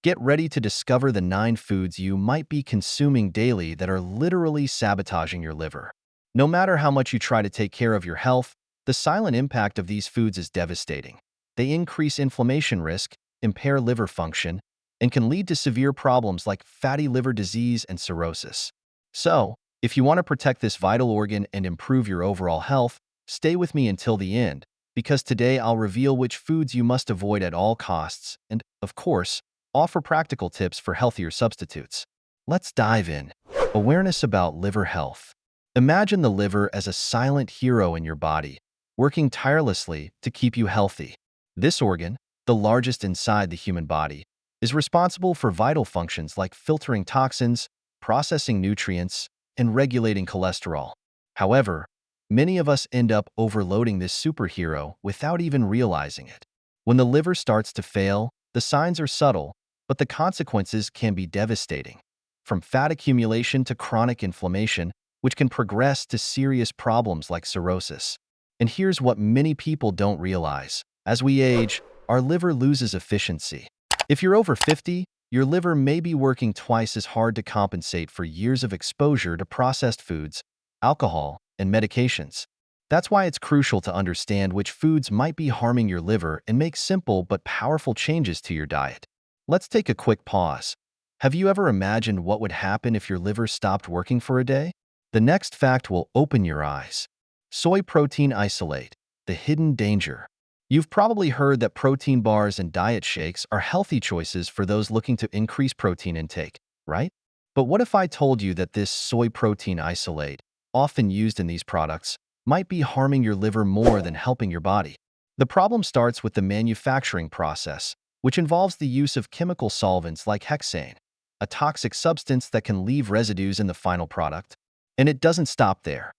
Get ready to discover the 9 foods you might be consuming daily that are literally sabotaging your liver. No matter how much you try to take care of your health, the silent impact of these foods is devastating. They increase inflammation risk, impair liver function, and can lead to severe problems like fatty liver disease and cirrhosis. So, if you want to protect this vital organ and improve your overall health, stay with me until the end, because today I'll reveal which foods you must avoid at all costs and, of course, offer practical tips for healthier substitutes. Let's dive in. Awareness about liver health. Imagine the liver as a silent hero in your body, working tirelessly to keep you healthy. This organ, the largest inside the human body, is responsible for vital functions like filtering toxins, processing nutrients, and regulating cholesterol. However, many of us end up overloading this superhero without even realizing it. When the liver starts to fail, the signs are subtle, but the consequences can be devastating. From fat accumulation to chronic inflammation, which can progress to serious problems like cirrhosis. And here's what many people don't realize. As we age, our liver loses efficiency. If you're over 50, your liver may be working twice as hard to compensate for years of exposure to processed foods, alcohol, and medications. That's why it's crucial to understand which foods might be harming your liver and make simple but powerful changes to your diet. Let's take a quick pause. Have you ever imagined what would happen if your liver stopped working for a day? The next fact will open your eyes. Soy protein isolate, the hidden danger. You've probably heard that protein bars and diet shakes are healthy choices for those looking to increase protein intake, right? But what if I told you that this soy protein isolate, often used in these products, might be harming your liver more than helping your body? The problem starts with the manufacturing process, which involves the use of chemical solvents like hexane, a toxic substance that can leave residues in the final product. And it doesn't stop there.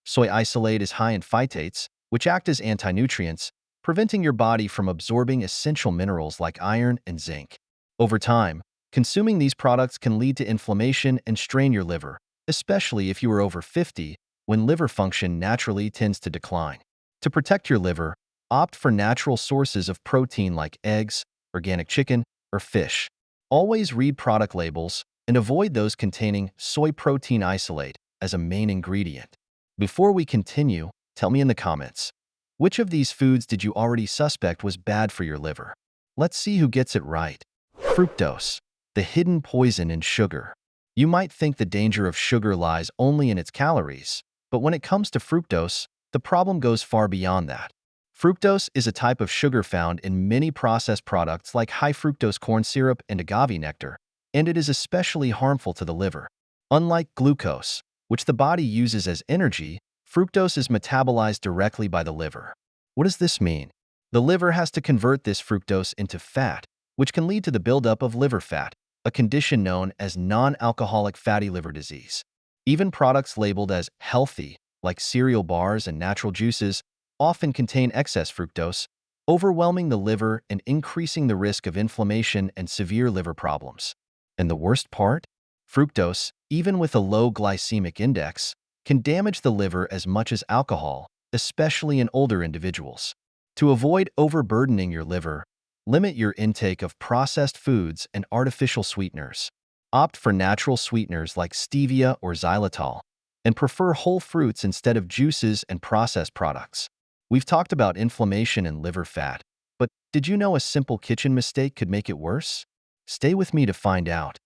Soy isolate is high in phytates, which act as anti-nutrients, preventing your body from absorbing essential minerals like iron and zinc. Over time, consuming these products can lead to inflammation and strain your liver, especially if you are over 50, when liver function naturally tends to decline. To protect your liver, opt for natural sources of protein like eggs, organic chicken, or fish. Always read product labels and avoid those containing soy protein isolate as a main ingredient. Before we continue, tell me in the comments, which of these foods did you already suspect was bad for your liver? Let's see who gets it right. Fructose, the hidden poison in sugar. You might think the danger of sugar lies only in its calories, but when it comes to fructose, the problem goes far beyond that. Fructose is a type of sugar found in many processed products like high fructose corn syrup and agave nectar, and it is especially harmful to the liver. Unlike glucose, which the body uses as energy, fructose is metabolized directly by the liver. What does this mean? The liver has to convert this fructose into fat, which can lead to the buildup of liver fat, a condition known as non-alcoholic fatty liver disease. Even products labeled as healthy, like cereal bars and natural juices, often contain excess fructose, overwhelming the liver and increasing the risk of inflammation and severe liver problems. And the worst part? Fructose, even with a low glycemic index, can damage the liver as much as alcohol, especially in older individuals. To avoid overburdening your liver, limit your intake of processed foods and artificial sweeteners. Opt for natural sweeteners like stevia or xylitol, and prefer whole fruits instead of juices and processed products. We've talked about inflammation and liver fat, but did you know a simple kitchen mistake could make it worse? Stay with me to find out.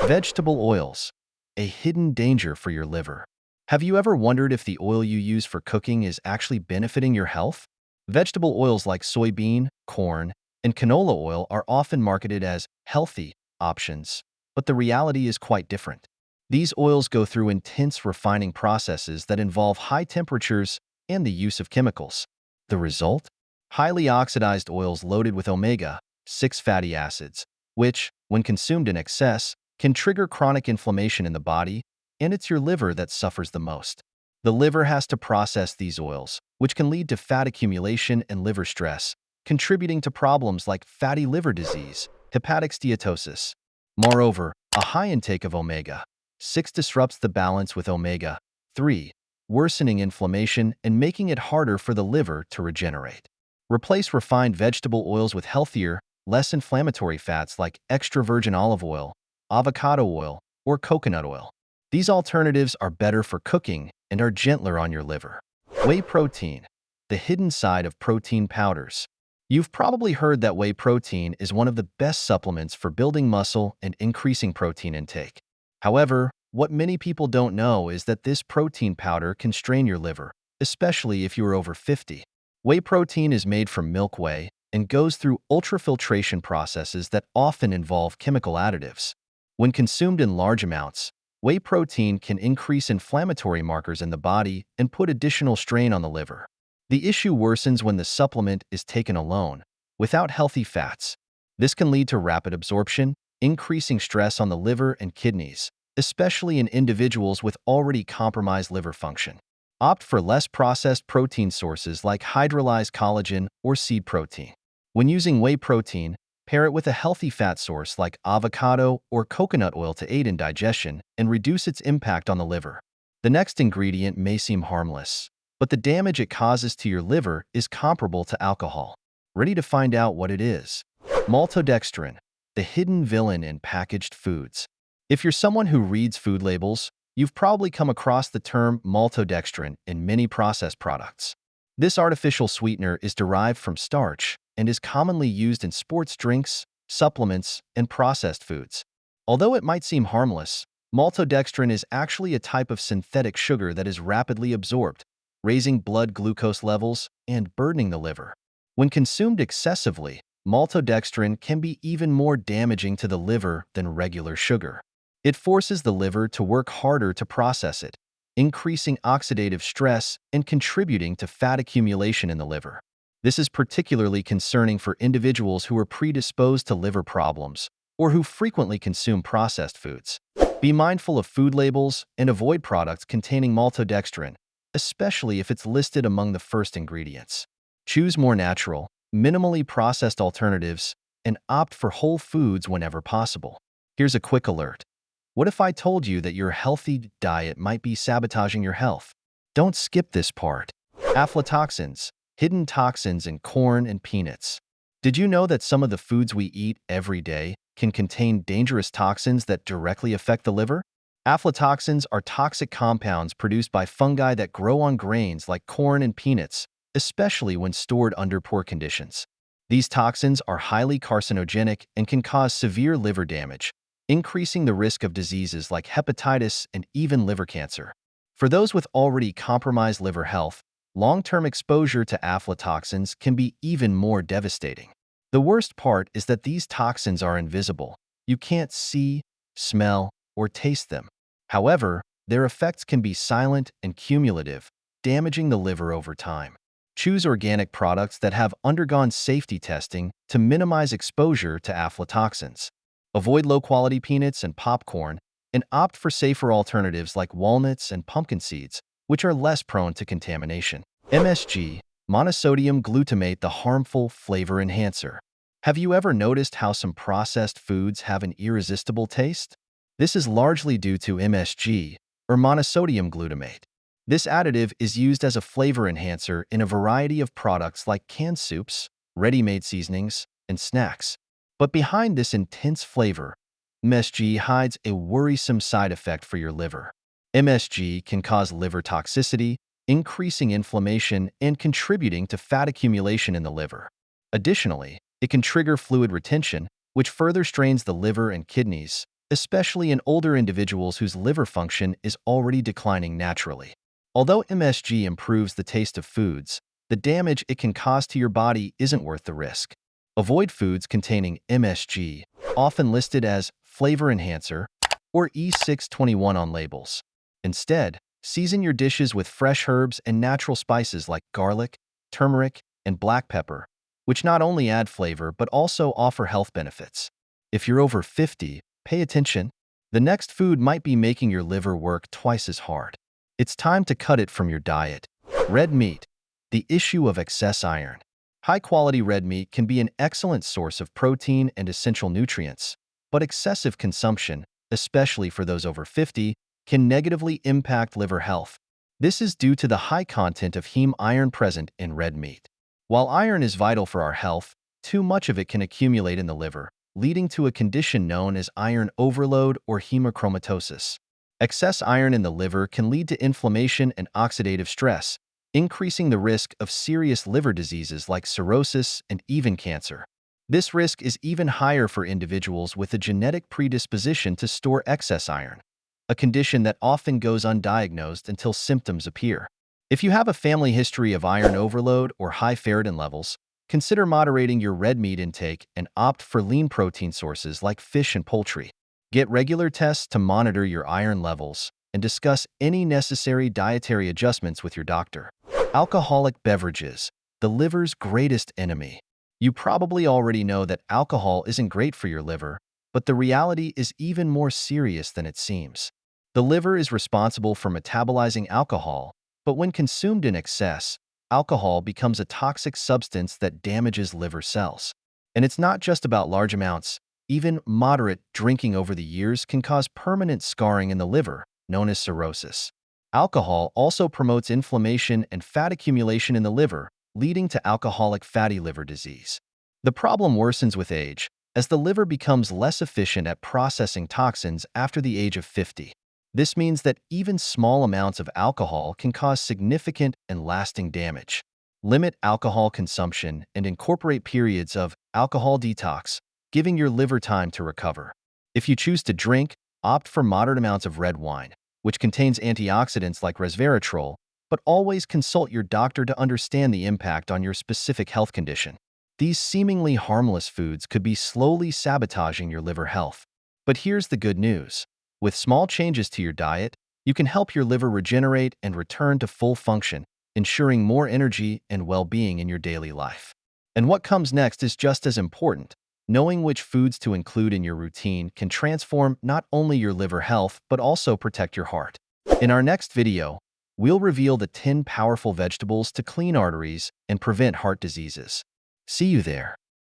Vegetable oils, a hidden danger for your liver. Have you ever wondered if the oil you use for cooking is actually benefiting your health? Vegetable oils like soybean, corn, and canola oil are often marketed as healthy options, but the reality is quite different. These oils go through intense refining processes that involve high temperatures and the use of chemicals. The result? Highly oxidized oils loaded with omega-6 fatty acids, which, when consumed in excess, can trigger chronic inflammation in the body, and it's your liver that suffers the most. The liver has to process these oils, which can lead to fat accumulation and liver stress, contributing to problems like fatty liver disease, hepatic steatosis. Moreover, a high intake of omega-6 disrupts the balance with omega-3, worsening inflammation and making it harder for the liver to regenerate. Replace refined vegetable oils with healthier, less inflammatory fats like extra virgin olive oil, avocado oil, or coconut oil. These alternatives are better for cooking and are gentler on your liver. Whey protein, the hidden side of protein powders. You've probably heard that whey protein is one of the best supplements for building muscle and increasing protein intake. However, what many people don't know is that this protein powder can strain your liver, especially if you are over 50. Whey protein is made from milk whey and goes through ultrafiltration processes that often involve chemical additives. When consumed in large amounts, whey protein can increase inflammatory markers in the body and put additional strain on the liver. The issue worsens when the supplement is taken alone, without healthy fats. This can lead to rapid absorption, increasing stress on the liver and kidneys, especially in individuals with already compromised liver function. Opt for less processed protein sources like hydrolyzed collagen or seed protein. When using whey protein, pair it with a healthy fat source like avocado or coconut oil to aid in digestion and reduce its impact on the liver. The next ingredient may seem harmless, but the damage it causes to your liver is comparable to alcohol. Ready to find out what it is? Maltodextrin, the hidden villain in packaged foods. If you're someone who reads food labels, you've probably come across the term maltodextrin in many processed products. This artificial sweetener is derived from starch and is commonly used in sports drinks, supplements, and processed foods. Although it might seem harmless, maltodextrin is actually a type of synthetic sugar that is rapidly absorbed, raising blood glucose levels and burdening the liver. When consumed excessively, maltodextrin can be even more damaging to the liver than regular sugar. It forces the liver to work harder to process it, increasing oxidative stress and contributing to fat accumulation in the liver. This is particularly concerning for individuals who are predisposed to liver problems or who frequently consume processed foods. Be mindful of food labels and avoid products containing maltodextrin, especially if it's listed among the first ingredients. Choose more natural, minimally processed alternatives and opt for whole foods whenever possible. Here's a quick alert. What if I told you that your healthy diet might be sabotaging your health? Don't skip this part. Aflatoxins, hidden toxins in corn and peanuts. Did you know that some of the foods we eat every day can contain dangerous toxins that directly affect the liver? Aflatoxins are toxic compounds produced by fungi that grow on grains like corn and peanuts, especially when stored under poor conditions. These toxins are highly carcinogenic and can cause severe liver damage, increasing the risk of diseases like hepatitis and even liver cancer. For those with already compromised liver health, long-term exposure to aflatoxins can be even more devastating. The worst part is that these toxins are invisible. You can't see, smell, or taste them. However, their effects can be silent and cumulative, damaging the liver over time. Choose organic products that have undergone safety testing to minimize exposure to aflatoxins. Avoid low-quality peanuts and popcorn, and opt for safer alternatives like walnuts and pumpkin seeds, which are less prone to contamination. MSG, monosodium glutamate, the harmful flavor enhancer. Have you ever noticed how some processed foods have an irresistible taste? This is largely due to MSG, or monosodium glutamate. This additive is used as a flavor enhancer in a variety of products like canned soups, ready-made seasonings, and snacks. But behind this intense flavor, MSG hides a worrisome side effect for your liver. MSG can cause liver toxicity, increasing inflammation and contributing to fat accumulation in the liver. Additionally, it can trigger fluid retention, which further strains the liver and kidneys, especially in older individuals whose liver function is already declining naturally. Although MSG improves the taste of foods, the damage it can cause to your body isn't worth the risk. Avoid foods containing MSG, often listed as flavor enhancer or E621 on labels. Instead, season your dishes with fresh herbs and natural spices like garlic, turmeric, and black pepper, which not only add flavor but also offer health benefits. If you're over 50, pay attention. The next food might be making your liver work twice as hard. It's time to cut it from your diet. Red meat, the issue of excess iron. High-quality red meat can be an excellent source of protein and essential nutrients, but excessive consumption, especially for those over 50, can negatively impact liver health. This is due to the high content of heme iron present in red meat. While iron is vital for our health, too much of it can accumulate in the liver, leading to a condition known as iron overload or hemochromatosis. Excess iron in the liver can lead to inflammation and oxidative stress, increasing the risk of serious liver diseases like cirrhosis and even cancer. This risk is even higher for individuals with a genetic predisposition to store excess iron, a condition that often goes undiagnosed until symptoms appear. If you have a family history of iron overload or high ferritin levels, consider moderating your red meat intake and opt for lean protein sources like fish and poultry. Get regular tests to monitor your iron levels and discuss any necessary dietary adjustments with your doctor. Alcoholic beverages, the liver's greatest enemy. You probably already know that alcohol isn't great for your liver, but the reality is even more serious than it seems. The liver is responsible for metabolizing alcohol, but when consumed in excess, alcohol becomes a toxic substance that damages liver cells. And it's not just about large amounts. Even moderate drinking over the years can cause permanent scarring in the liver, known as cirrhosis. Alcohol also promotes inflammation and fat accumulation in the liver, leading to alcoholic fatty liver disease. The problem worsens with age, as the liver becomes less efficient at processing toxins after the age of 50. This means that even small amounts of alcohol can cause significant and lasting damage. Limit alcohol consumption and incorporate periods of alcohol detox, giving your liver time to recover. If you choose to drink, opt for moderate amounts of red wine, which contains antioxidants like resveratrol, but always consult your doctor to understand the impact on your specific health condition. These seemingly harmless foods could be slowly sabotaging your liver health. But here's the good news. With small changes to your diet, you can help your liver regenerate and return to full function, ensuring more energy and well-being in your daily life. And what comes next is just as important. Knowing which foods to include in your routine can transform not only your liver health, but also protect your heart. In our next video, we'll reveal the 10 powerful vegetables to clean arteries and prevent heart diseases. See you there.